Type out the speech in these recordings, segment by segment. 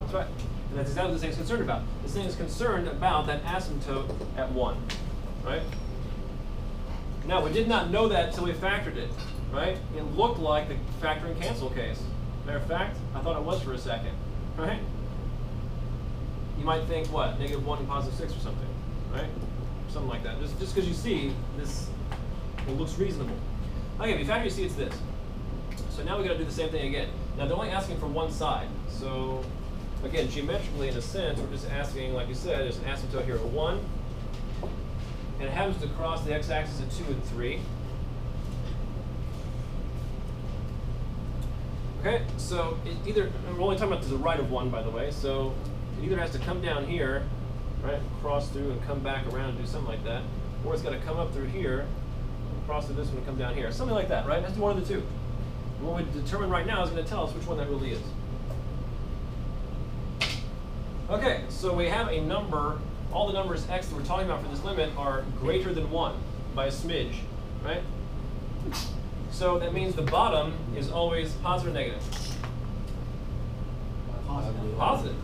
That's right. And that's exactly what this thing is concerned about. This thing is concerned about that asymptote at 1, right? Now, we did not know that until we factored it, right? It looked like the factor and cancel case. Matter of fact, I thought it was for a second, right? You might think, what, -1 and +6 or something, right? Something like that. Just because you see this, it looks reasonable. Okay, if you factor, you see it's this. So now we got to do the same thing again. Now they're only asking for one side. So again, geometrically, in a sense, we're just asking, like you said, there's an asymptote here at 1, and it happens to cross the x-axis at 2 and 3. Okay, so it either, we're only talking about to the right of 1, by the way, so it either has to come down here, right, cross through and come back around and do something like that, or it's got to come up through here, cross through this one and come down here. Something like that, right? It has to be one of the two. What we determine right now is going to tell us which one that really is. Okay, so we have a number. All the numbers x that we're talking about for this limit are greater than 1 by a smidge, right? So that means the bottom is always positive or negative? Positive. Positive.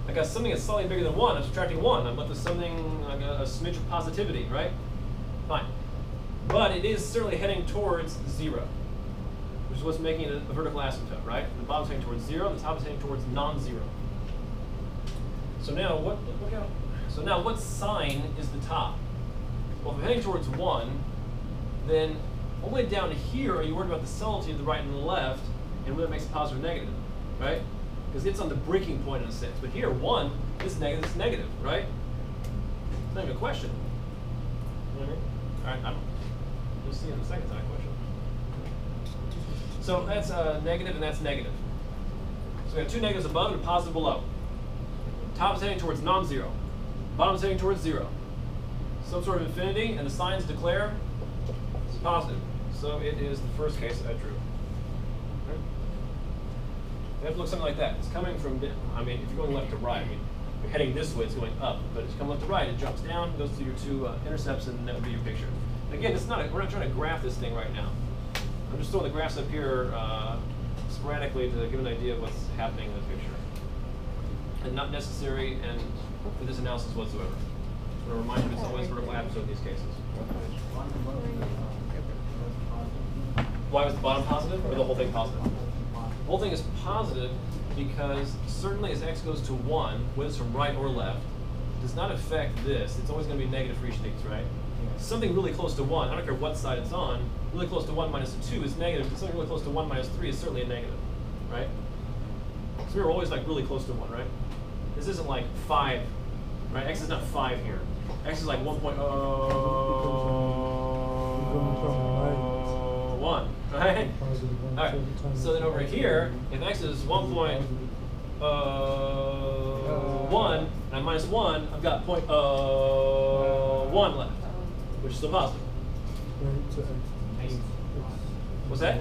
I got something that's slightly bigger than 1. I'm subtracting 1. I'm left with something like a smidge of positivity, right? Fine. But it is certainly heading towards 0, which is what's making it a vertical asymptote, right? The bottom's heading towards 0, the top is heading towards non-zero. So now what sign is the top? Well, if I'm heading towards 1, then only down here are you worried about the subtlety of the right and the left and whether it makes it positive or negative, right? Because it's on the breaking point in a sense. But here, 1, this is negative, this is negative, right? It's not even a question. You know what I mean? All right, you'll see in a second, it's not a question. So that's negative and that's negative. So we have two negatives above and a positive below. Top is heading towards non-zero. Bottom is heading towards 0. Some sort of infinity, and the signs declare it's positive. So it is the first case that I drew. Okay. It has to look something like that. It's coming from, I mean, if you're going left to right, I mean, if you're heading this way, it's going up. But if you come left to right, it jumps down, goes through your two intercepts, and that would be your picture. Again, it's not we're not trying to graph this thing right now. I'm just throwing the graphs up here sporadically to give an idea of what's happening in the picture. And not necessary and for this analysis whatsoever. I want to remind you it's always vertical asymptote in these cases. Why was the bottom positive or the whole thing positive? The whole thing is positive because certainly as x goes to 1, whether it's from right or left, does not affect this. It's always going to be negative for each of these, right? Something really close to 1, I don't care what side it's on, really close to 1 minus 2 is negative, but something really close to 1 minus 3 is certainly a negative, right? So we're always like really close to 1, right? This isn't like 5, right? X is not 5 here. X is like 1.01, right? All right. So then over here, if X is 1.1 and I'm minus 1, I've got 0.1 left, which is still positive. What's that?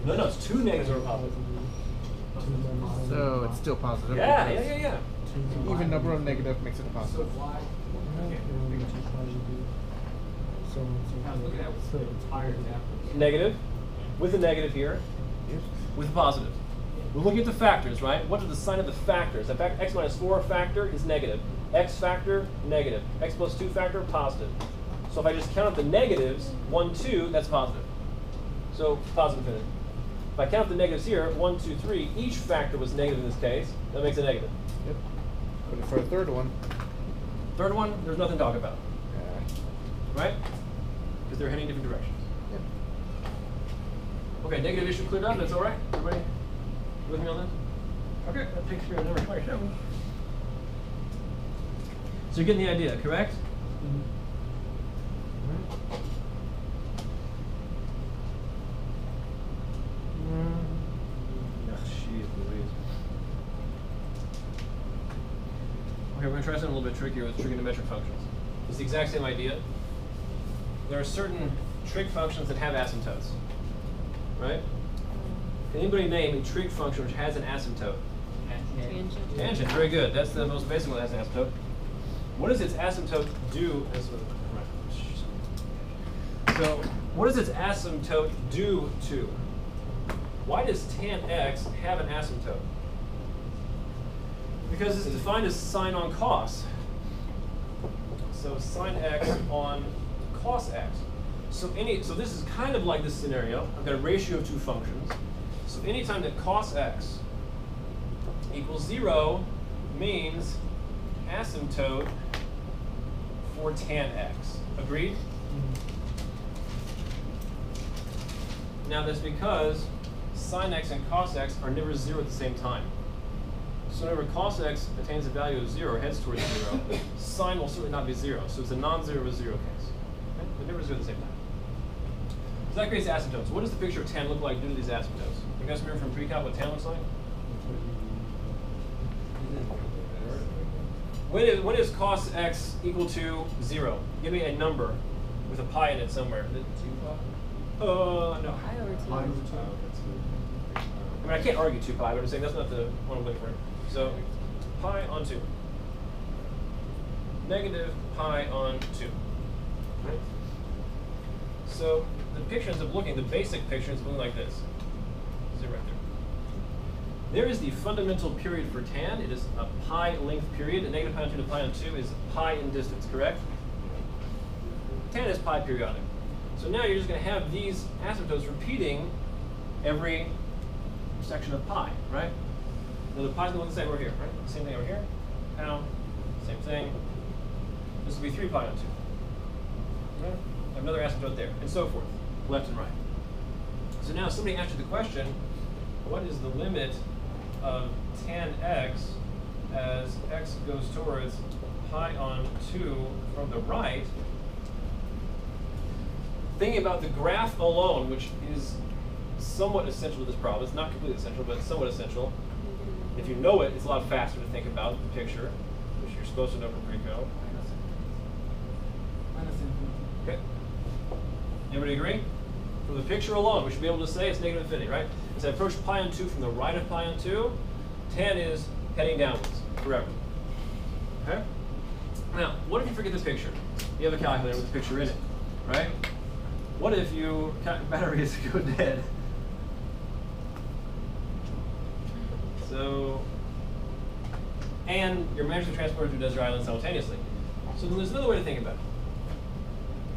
No, it's two negatives over positive. So it's still positive. Yeah. Even number of negative makes it a positive. Negative, with a negative here, with a positive. We're looking at the factors, right? What are the sign of the factors? In fact, x minus 4 factor is negative. X factor, negative. X plus 2 factor, positive. So if I just count up the negatives, 1, 2, that's positive. So positive infinity. If I count the negatives here, 1, 2, 3, each factor was negative in this case. That makes it negative. Yep. But for a third one. Third one, there's nothing to talk about. Right? Because they're heading different directions. Yep. Okay, negative issue cleared up. That's all right? Everybody with me on that? Okay, that takes care of number 27. So you're getting the idea, correct? Mm-hmm. Okay, we're going to try something a little bit trickier with trigonometric functions. It's the exact same idea. There are certain trig functions that have asymptotes, right? Can anybody name a trig function which has an asymptote? Tangent. Tangent, very good. That's the most basic one that has an asymptote. What does its asymptote do? So, what does its asymptote do to? Why does tan x have an asymptote? Because it's defined as sine on cos. So sine x on cos x. So this is kind of like this scenario. I've got a ratio of two functions. So anytime that cos x equals 0 means asymptote for tan x. Agreed? Now that's because sine x and cos x are never 0 at the same time. So whenever cos x attains a value of 0 or heads towards 0, sine will certainly not be 0. So it's a non-zero with 0 case. Okay? They're never 0 at the same time. So that creates asymptotes. What does the picture of tan look like due to these asymptotes? You guys remember from pre-calc what tan looks like? When is cos x equal to 0? Give me a number with a pi in it somewhere. 2 pi? No. Pi over 2. Pi over 2. I mean, I can't argue 2 pi, but I'm saying that's not the one I'm looking for. So, pi on 2. Negative pi on 2. Right? So, the picture ends up looking, the basic picture is looking like this. See right there. There is the fundamental period for tan. It is a pi length period. A negative pi on 2 to pi on 2 is pi in distance, correct? Tan is pi periodic. So now you're just going to have these asymptotes repeating every section of pi, right? Now the pi's going to look the same over here, right? Same thing over here. Pound, same thing. This will be 3 pi on 2. Right? Have another asymptote there, and so forth, left and right. So now somebody asked you the question, what is the limit of tan x as x goes towards pi on 2 from the right? Thinking about the graph alone, which is somewhat essential to this problem. It's not completely essential, but it's somewhat essential. If you know it, it's a lot faster to think about the picture, which you're supposed to know from pre-calc. Okay. Everybody agree? From the picture alone, we should be able to say it's negative infinity, right? As I approach pi on 2 from the right of pi on 2, tan is heading downwards forever. Okay? Now, what if you forget this picture? You have a calculator with the picture in it, right? What if your batteries go dead? So, and you're managing to transport it to a desert island simultaneously. So then there's another way to think about it.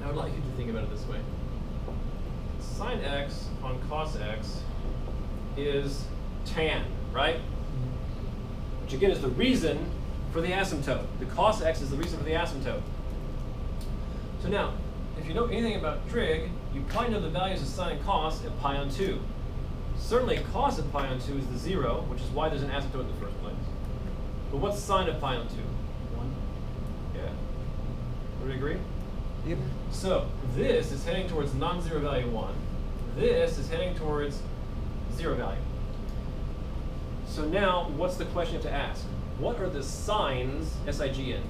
I would like you to think about it this way. Sine x on cos x is tan, right? Which again is the reason for the asymptote. The cos x is the reason for the asymptote. So now, if you know anything about trig, you probably know the values of sine and cos at pi on 2. Certainly cos at pi on 2 is the 0, which is why there's an asymptote in the first place. But what's sine of pi on 2? 1. Yeah. Would we agree? Yep. So this is heading towards non-zero value 1. This is heading towards 0 value. So now, what's the question you have to ask? What are the signs, S-I-G-N,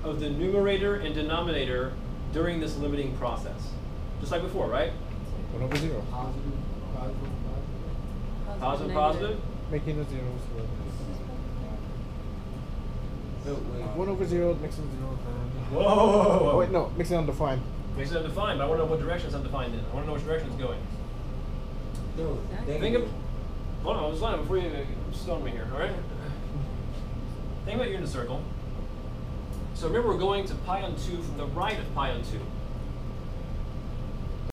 of the numerator and denominator during this limiting process? Just like before, right? 1 over 0. Positive, positive, positive. Positive, positive. Making the zeros. No, wait. 1 over 0, mixing 0. Whoa, whoa, whoa, whoa. Oh, wait, no, mixing undefined. Makes it undefined, but I want to know what direction it's undefined in. I want to know which direction it's going. No, Think of, hold on, I was lying before you stone me here, all right? Think about you're in a circle. So remember, we're going to pi on 2 from the right of pi on 2.